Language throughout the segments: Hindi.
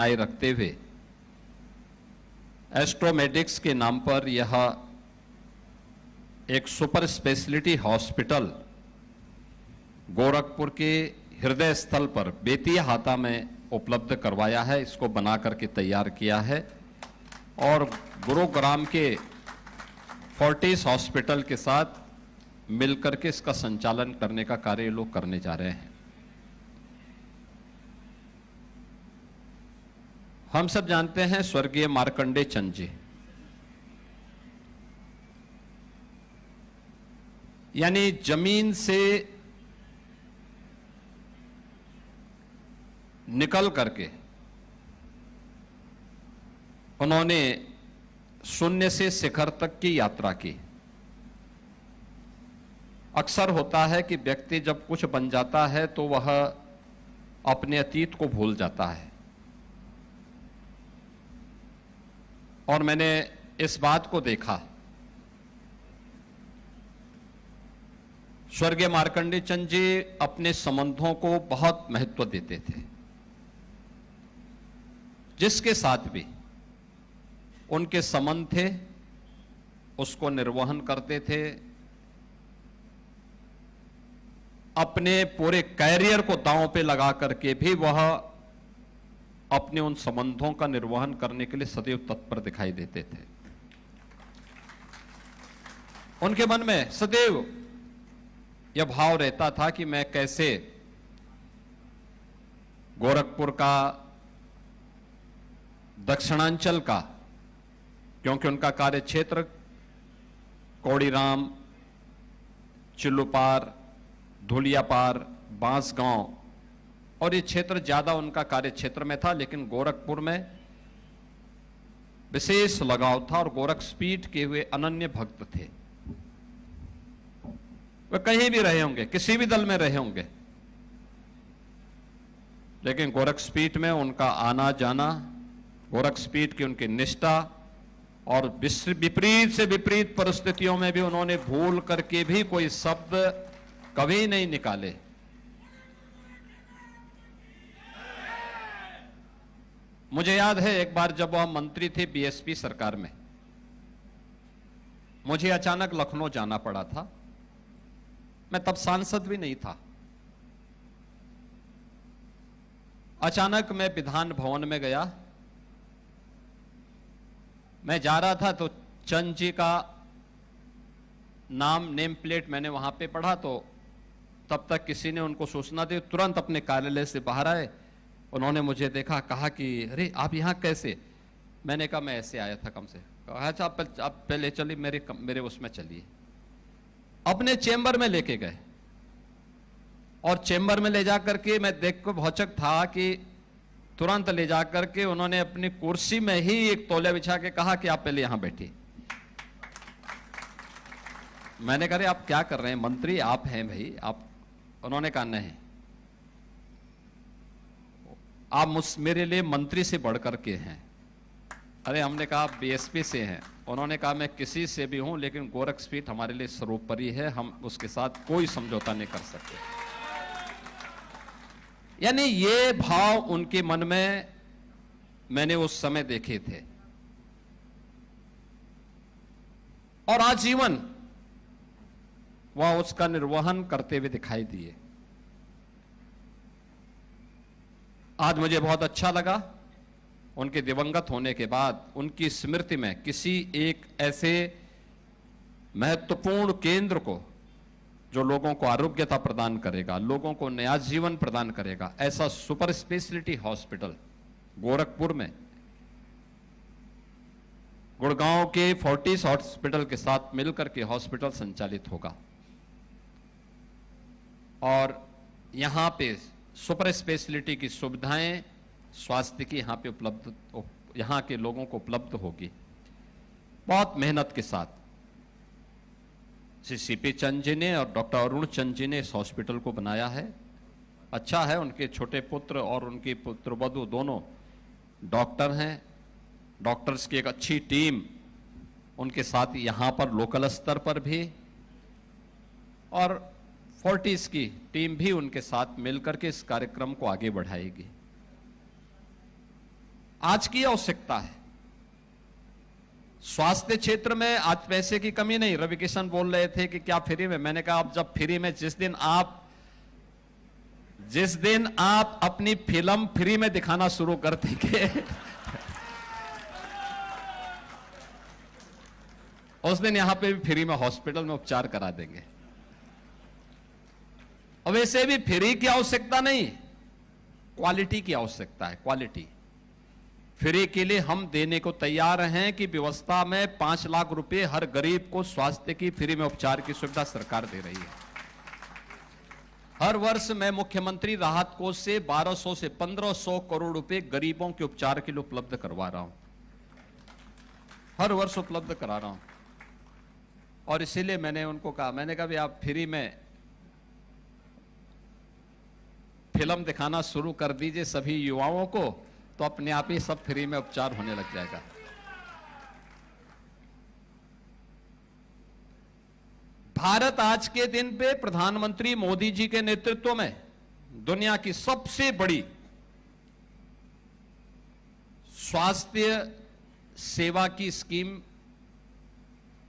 आय रखते हुए एस्ट्रोमेडिक्स के नाम पर यह एक सुपर स्पेशलिटी हॉस्पिटल गोरखपुर के हृदय स्थल पर बेतिया हाता में उपलब्ध करवाया है। इसको बना करके तैयार किया है और गुरुग्राम के फोर्टिस हॉस्पिटल के साथ मिलकर के इसका संचालन करने का कार्य ये लोग करने जा रहे हैं। हम सब जानते हैं स्वर्गीय मार्कंडेय चंद जी, यानी जमीन से निकल करके उन्होंने शून्य से शिखर तक की यात्रा की। अक्सर होता है कि व्यक्ति जब कुछ बन जाता है तो वह अपने अतीत को भूल जाता है, और मैंने इस बात को देखा। स्वर्गीय मार्कंडेय चंद जी अपने संबंधों को बहुत महत्व देते थे। जिसके साथ भी उनके संबंध थे उसको निर्वहन करते थे। अपने पूरे कैरियर को दांव पे लगा करके भी वह अपने उन संबंधों का निर्वहन करने के लिए सदैव तत्पर दिखाई देते थे। उनके मन में सदैव यह भाव रहता था कि मैं कैसे गोरखपुर का, दक्षिणांचल का, क्योंकि उनका कार्य क्षेत्र कौड़ीराम, चिल्लूपार, धुलियापार, बांसगांव और ये क्षेत्र ज्यादा उनका कार्य क्षेत्र में था, लेकिन गोरखपुर में विशेष लगाव था और गोरखपीठ के हुए अनन्य भक्त थे। वे कहीं भी रहे होंगे, किसी भी दल में रहे होंगे, लेकिन गोरखपीठ में उनका आना जाना, गोरखपीठ की उनकी निष्ठा और विपरीत से विपरीत परिस्थितियों में भी उन्होंने भूल करके भी कोई शब्द कभी नहीं निकाले। मुझे याद है एक बार जब वह मंत्री थे बीएसपी सरकार में, मुझे अचानक लखनऊ जाना पड़ा था। मैं तब सांसद भी नहीं था। अचानक मैं विधान भवन में गया। मैं जा रहा था तो चंद जी का नाम, नेम प्लेट मैंने वहां पे पढ़ा, तो तब तक किसी ने उनको सूचना दी। तुरंत अपने कार्यालय से बाहर आए, उन्होंने मुझे देखा, कहा कि अरे आप यहाँ कैसे? मैंने कहा मैं ऐसे आया था कम से। कहा अच्छा आप पहले चलिए, मेरे उसमें चलिए। अपने चेंबर में लेके गए और चेंबर में ले जा करके मैं देख को भौचक था कि तुरंत ले जा करके उन्होंने अपनी कुर्सी में ही एक तौलिया बिछा के कहा कि आप पहले यहां बैठिए। मैंने कहा आप क्या कर रहे हैं मंत्री, आप हैं भाई आप? उन्होंने कहा नहीं, आप मेरे लिए मंत्री से बढ़कर के हैं। अरे हमने कहा आप बीएसपी से हैं। उन्होंने कहा मैं किसी से भी हूं, लेकिन गोरखपीठ हमारे लिए सर्वोपरि है, हम उसके साथ कोई समझौता नहीं कर सकते। यानी ये भाव उनके मन में मैंने उस समय देखे थे और आजीवन वह उसका निर्वहन करते हुए दिखाई दिए। आज मुझे बहुत अच्छा लगा उनके दिवंगत होने के बाद उनकी स्मृति में किसी एक ऐसे महत्वपूर्ण केंद्र को जो लोगों को आरोग्यता प्रदान करेगा, लोगों को नया जीवन प्रदान करेगा, ऐसा सुपर स्पेशलिटी हॉस्पिटल गोरखपुर में गुड़गांव के फोर्टिस हॉस्पिटल के साथ मिलकर के हॉस्पिटल संचालित होगा और यहां पे सुपर स्पेशलिटी की सुविधाएं, स्वास्थ्य की यहां पे उपलब्ध, यहां के लोगों को उपलब्ध होगी। बहुत मेहनत के साथ श्री सीपी चंद जी ने और डॉक्टर अरुण चंद जी ने इस हॉस्पिटल को बनाया है। अच्छा है, उनके छोटे पुत्र और उनकी पुत्रवधू दोनों डॉक्टर हैं। डॉक्टर्स की एक अच्छी टीम उनके साथ यहां पर लोकल स्तर पर भी, और फोर्टिस की टीम भी उनके साथ मिलकर के इस कार्यक्रम को आगे बढ़ाएगी। आज की आवश्यकता है। स्वास्थ्य क्षेत्र में आज पैसे की कमी नहीं। रवि किशन बोल रहे थे कि क्या फ्री में, मैंने कहा अब जब फ्री में, जिस दिन आप अपनी फिल्म फ्री में दिखाना शुरू कर देंगे उस दिन यहां पे भी फ्री में हॉस्पिटल में उपचार करा देंगे। और वैसे भी फ्री की आवश्यकता नहीं, क्वालिटी की आवश्यकता है। क्वालिटी फ्री के लिए हम देने को तैयार हैं कि व्यवस्था में 5 लाख रुपए हर गरीब को स्वास्थ्य की फ्री में उपचार की सुविधा सरकार दे रही है। हर वर्ष मैं मुख्यमंत्री राहत कोष से 1200 से 1500 करोड़ रुपए गरीबों के उपचार के लिए उपलब्ध करवा रहा हूं, हर वर्ष उपलब्ध करा रहा हूं। और इसीलिए मैंने उनको कहा, मैंने कहा भी आप फ्री में फिल्म दिखाना शुरू कर दीजिए सभी युवाओं को, तो अपने आप ही सब फ्री में उपचार होने लग जाएगा। भारत आज के दिन पे प्रधानमंत्री मोदी जी के नेतृत्व में दुनिया की सबसे बड़ी स्वास्थ्य सेवा की स्कीम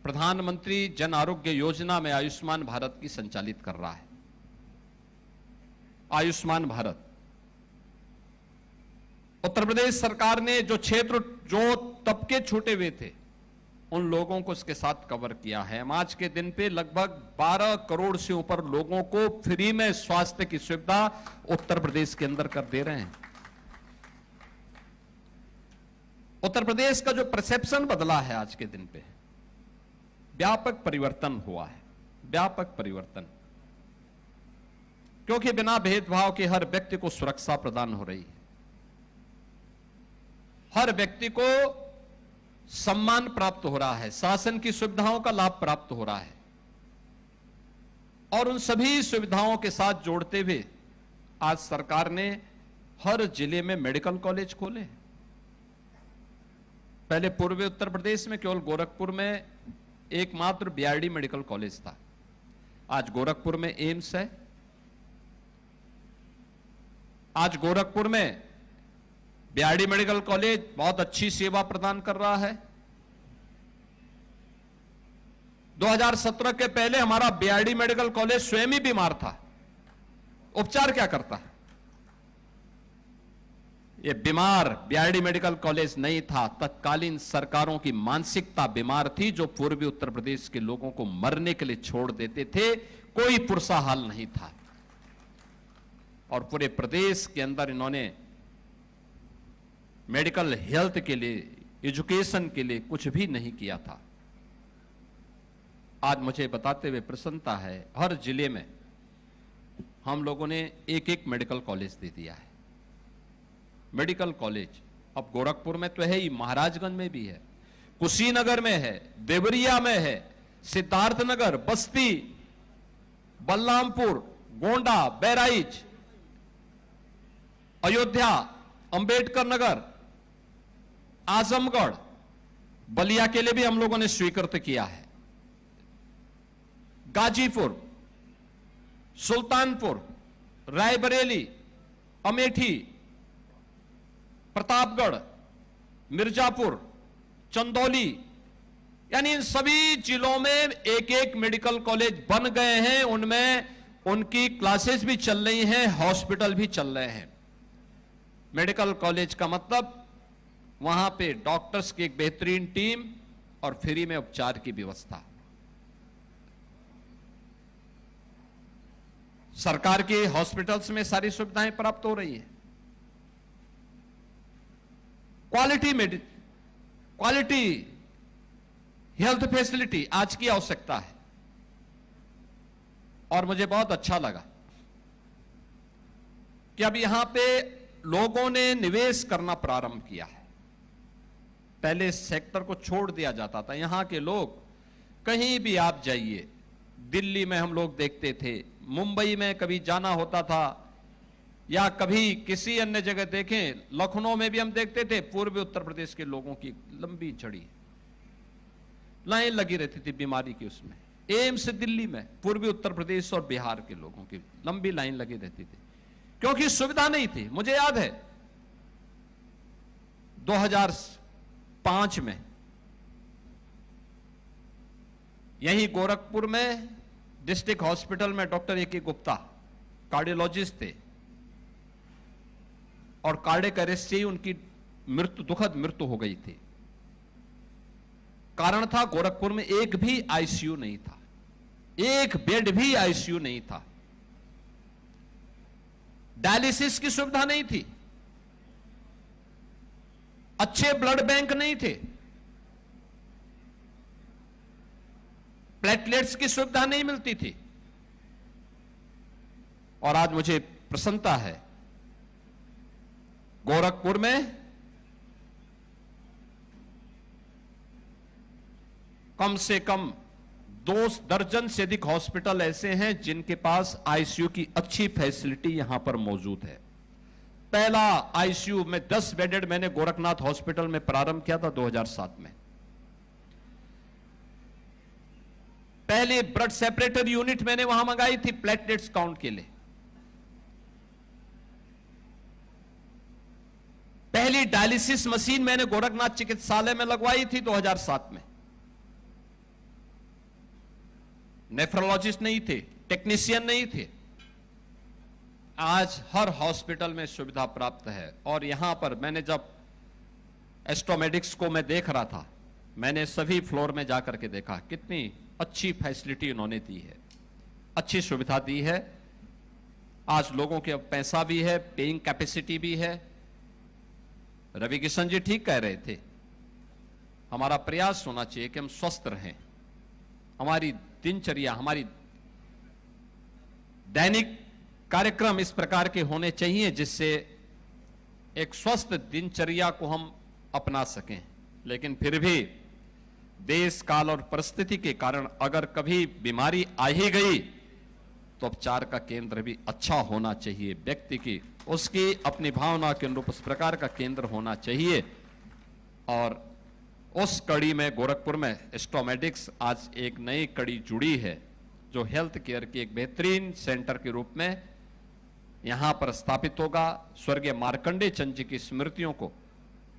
प्रधानमंत्री जन आरोग्य योजना में आयुष्मान भारत की संचालित कर रहा है। आयुष्मान भारत उत्तर प्रदेश सरकार ने जो तबके छूटे हुए थे उन लोगों को इसके साथ कवर किया है। हम आज के दिन पे लगभग 12 करोड़ से ऊपर लोगों को फ्री में स्वास्थ्य की सुविधा उत्तर प्रदेश के अंदर कर दे रहे हैं। उत्तर प्रदेश का जो परसेप्शन बदला है आज के दिन पे, व्यापक परिवर्तन हुआ है, व्यापक परिवर्तन, क्योंकि बिना भेदभाव के हर व्यक्ति को सुरक्षा प्रदान हो रही है, हर व्यक्ति को सम्मान प्राप्त हो रहा है, शासन की सुविधाओं का लाभ प्राप्त हो रहा है। और उन सभी सुविधाओं के साथ जोड़ते हुए आज सरकार ने हर जिले में मेडिकल कॉलेज खोले। पहले पूर्वी उत्तर प्रदेश में केवल गोरखपुर में एकमात्र बीआरडी मेडिकल कॉलेज था, आज गोरखपुर में एम्स है, आज गोरखपुर में बीआरडी मेडिकल कॉलेज बहुत अच्छी सेवा प्रदान कर रहा है। 2017 के पहले हमारा बीआरडी मेडिकल कॉलेज स्वयं ही बीमार था, उपचार क्या करता? ये बीमार बीआरडी मेडिकल कॉलेज नहीं था, तत्कालीन सरकारों की मानसिकता बीमार थी, जो पूर्वी उत्तर प्रदेश के लोगों को मरने के लिए छोड़ देते थे, कोई पुरसा हाल नहीं था। और पूरे प्रदेश के अंदर इन्होंने मेडिकल हेल्थ के लिए, एजुकेशन के लिए कुछ भी नहीं किया था। आज मुझे बताते हुए प्रसन्नता है, हर जिले में हम लोगों ने एक एक मेडिकल कॉलेज दे दिया है। मेडिकल कॉलेज अब गोरखपुर में तो है ही, महाराजगंज में भी है, कुशीनगर में है, देवरिया में है, सिद्धार्थनगर, बस्ती, बलरामपुर, गोंडा, बहराइच, अयोध्या, अंबेडकर नगर, आजमगढ़, बलिया के लिए भी हम लोगों ने स्वीकृत किया है, गाजीपुर, सुल्तानपुर, रायबरेली, अमेठी, प्रतापगढ़, मिर्जापुर, चंदौली, यानी इन सभी जिलों में एक एक मेडिकल कॉलेज बन गए हैं। उनमें उनकी क्लासेस भी चल रही हैं, हॉस्पिटल भी चल रहे हैं। मेडिकल कॉलेज का मतलब वहां पे डॉक्टर्स की एक बेहतरीन टीम और फ्री में उपचार की व्यवस्था। सरकार के हॉस्पिटल्स में सारी सुविधाएं प्राप्त हो रही है। क्वालिटी हेल्थ फैसिलिटी आज की आवश्यकता है। और मुझे बहुत अच्छा लगा कि अब यहां पे लोगों ने निवेश करना प्रारंभ किया है। पहले इस सेक्टर को छोड़ दिया जाता था। यहां के लोग, कहीं भी आप जाइए, दिल्ली में हम लोग देखते थे, मुंबई में कभी जाना होता था, या कभी किसी अन्य जगह देखें, लखनऊ में भी हम देखते थे, पूर्वी उत्तर प्रदेश के लोगों की लंबी छड़ी लाइन लगी रहती थी बीमारी की। उसमें एम्स दिल्ली में पूर्वी उत्तर प्रदेश और बिहार के लोगों की लंबी लाइन लगी रहती थी, क्योंकि सुविधा नहीं थी। मुझे याद है 2005 में यहीं गोरखपुर में डिस्ट्रिक्ट हॉस्पिटल में डॉक्टर ए के गुप्ता कार्डियोलॉजिस्ट थे और कार्डियक अरेस्ट से ही उनकी दुखद मृत्यु हो गई थी। कारण था गोरखपुर में एक भी आईसीयू नहीं था, एक बेड भी आईसीयू नहीं था, डायलिसिस की सुविधा नहीं थी, अच्छे ब्लड बैंक नहीं थे, प्लेटलेट्स की सुविधा नहीं मिलती थी। और आज मुझे प्रसन्नता है गोरखपुर में कम से कम 2 दर्जन से अधिक हॉस्पिटल ऐसे हैं जिनके पास आईसीयू की अच्छी फैसिलिटी यहां पर मौजूद है। पहला आईसीयू में 10 बेडेड मैंने गोरखनाथ हॉस्पिटल में प्रारंभ किया था 2007 में। पहली ब्लड सेपरेटर यूनिट मैंने वहां मंगाई थी प्लेटलेट्स काउंट के लिए। पहली डायलिसिस मशीन मैंने गोरखनाथ चिकित्सालय में लगवाई थी 2007 में। नेफ्रोलॉजिस्ट नहीं थे, टेक्नीशियन नहीं थे। आज हर हॉस्पिटल में सुविधा प्राप्त है। और यहां पर मैंने जब एस्ट्रोमेडिक्स को मैं देख रहा था, मैंने सभी फ्लोर में जाकर के देखा कितनी अच्छी फैसिलिटी उन्होंने दी है, अच्छी सुविधा दी है। आज लोगों के अब पैसा भी है, पेइंग कैपेसिटी भी है। रवि किशन जी ठीक कह रहे थे, हमारा प्रयास होना चाहिए कि हम स्वस्थ रहें। हमारी दिनचर्या, हमारी दैनिक कार्यक्रम इस प्रकार के होने चाहिए जिससे एक स्वस्थ दिनचर्या को हम अपना सकें। लेकिन फिर भी देश काल और परिस्थिति के कारण अगर कभी बीमारी आ ही गई तो उपचार का केंद्र भी अच्छा होना चाहिए। व्यक्ति की उसकी अपनी भावना के अनुरूप उस प्रकार का केंद्र होना चाहिए। और उस कड़ी में गोरखपुर में एस्ट्रोमेडिक्स आज एक नई कड़ी जुड़ी है जो हेल्थ केयर की एक बेहतरीन सेंटर के रूप में यहां पर स्थापित होगा। स्वर्गीय मार्कंडेय चंद जी की स्मृतियों को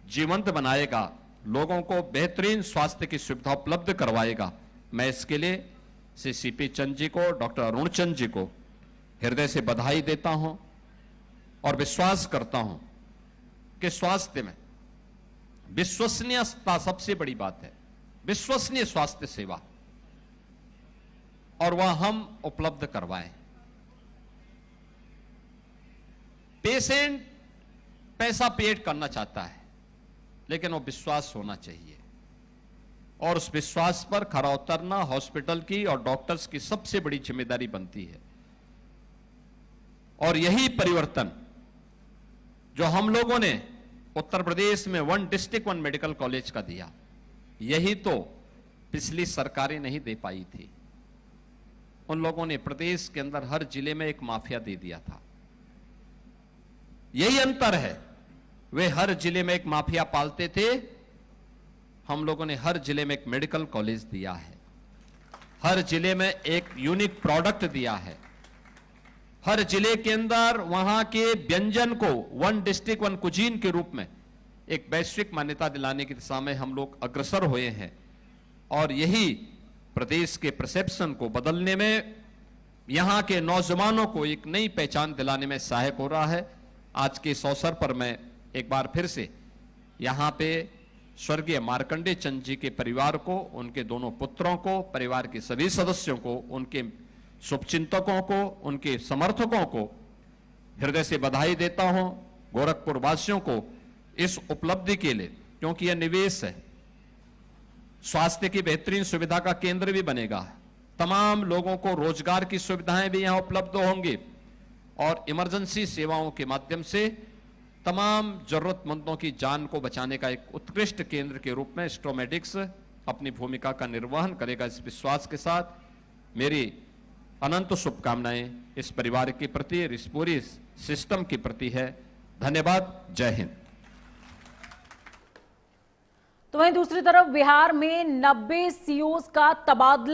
जीवंत बनाएगा, लोगों को बेहतरीन स्वास्थ्य की सुविधा उपलब्ध करवाएगा। मैं इसके लिए श्री सीपी चंद जी को, डॉक्टर अरुण चंद जी को हृदय से बधाई देता हूं और विश्वास करता हूं कि स्वास्थ्य में विश्वसनीयता सबसे बड़ी बात है, विश्वसनीय स्वास्थ्य सेवा, और वह हम उपलब्ध करवाएं। पेशेंट पैसा पेड करना चाहता है लेकिन वो विश्वास होना चाहिए और उस विश्वास पर खरा उतरना हॉस्पिटल की और डॉक्टर्स की सबसे बड़ी जिम्मेदारी बनती है। और यही परिवर्तन जो हम लोगों ने उत्तर प्रदेश में 1 डिस्ट्रिक्ट 1 मेडिकल कॉलेज का दिया, यही तो पिछली सरकारें नहीं दे पाई थी। उन लोगों ने प्रदेश के अंदर हर जिले में एक माफिया दे दिया था। यही अंतर है, वे हर जिले में एक माफिया पालते थे, हम लोगों ने हर जिले में एक मेडिकल कॉलेज दिया है, हर जिले में एक यूनिक प्रोडक्ट दिया है, हर जिले के अंदर वहां के व्यंजन को 1 डिस्ट्रिक्ट 1 कुजीन के रूप में एक वैश्विक मान्यता दिलाने की दिशा में हम लोग अग्रसर हुए हैं। और यही प्रदेश के परसेप्शन को बदलने में, यहां के नौजवानों को एक नई पहचान दिलाने में सहायक हो रहा है। आज के इस अवसर पर मैं एक बार फिर से यहां पे स्वर्गीय मार्कंडेय चंद जी के परिवार को, उनके दोनों पुत्रों को, परिवार के सभी सदस्यों को, उनके शुभचिंतकों को, उनके समर्थकों को हृदय से बधाई देता हूं। गोरखपुर वासियों को इस उपलब्धि के लिए, क्योंकि यह निवेश है, स्वास्थ्य की बेहतरीन सुविधा का केंद्र भी बनेगा, तमाम लोगों को रोजगार की सुविधाएं भी यहां उपलब्ध होंगी और इमरजेंसी सेवाओं के माध्यम से तमाम जरूरतमंदों की जान को बचाने का एक उत्कृष्ट केंद्र के रूप में एस्ट्रोमेडिक्स अपनी भूमिका का निर्वहन करेगा। इस विश्वास के साथ मेरी अनंत शुभकामनाएं इस परिवार के प्रति, इस पूरी सिस्टम के प्रति है। धन्यवाद। जय हिंद। तो वहीं दूसरी तरफ बिहार में 90 सीओज का तबादला